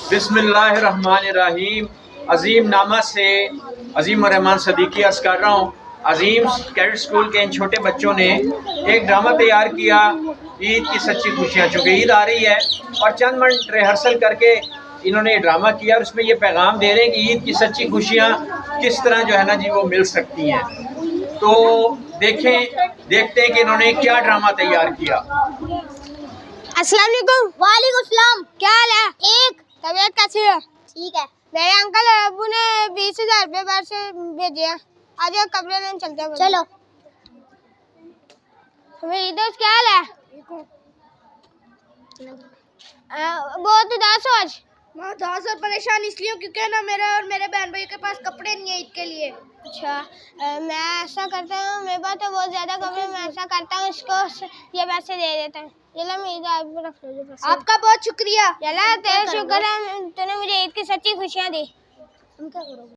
बिस्मिल्लाहिर्रहमानिर्रहीम। अजीम नामा से अजीम रहमान सदीकी अर्ज़ कर रहा हूँ। अजीम कैडेट स्कूल के इन छोटे बच्चों ने एक ड्रामा तैयार किया, ईद की सच्ची खुशियाँ। चूँकि ईद आ रही है और चंद मिनट रिहर्सल करके इन्होंने ये ड्रामा किया और उसमें ये पैगाम दे रहे हैं कि ईद की सच्ची खुशियाँ किस तरह जो है ना जी वो मिल सकती हैं। तो देखते हैं कि इन्होंने क्या ड्रामा तैयार किया। अस्सलाम वालेकुम। वालेकुम सलाम। क्या हाल है? ठीक। तबीयत कैसी है? ठीक है। मेरे अंकल और अब्बू ने 20,000 रुपये बाहर से भेजे हैं। आज कपड़े लेने चलते हैं। चलो। मेरी दोस्त क्या हाल है? बहुत उदास हो आज। मैं उदास और परेशान इसलिए हूँ क्योंकि ना मेरा और मेरे बहन भाई के पास कपड़े नहीं है ईद के लिए। अच्छा, मैं ऐसा करता हूँ, मेरे पास तो बहुत ज़्यादा कपड़े, मैं ऐसा करता हूँ इसको ये पैसे दे देता हूँ। चलो मेरी आप रख लो पैसे। आपका बहुत शुक्रिया। चला तेरा शुक्र है, तूने मुझे ईद की सच्ची खुशियाँ दी। तुम क्या करोगे?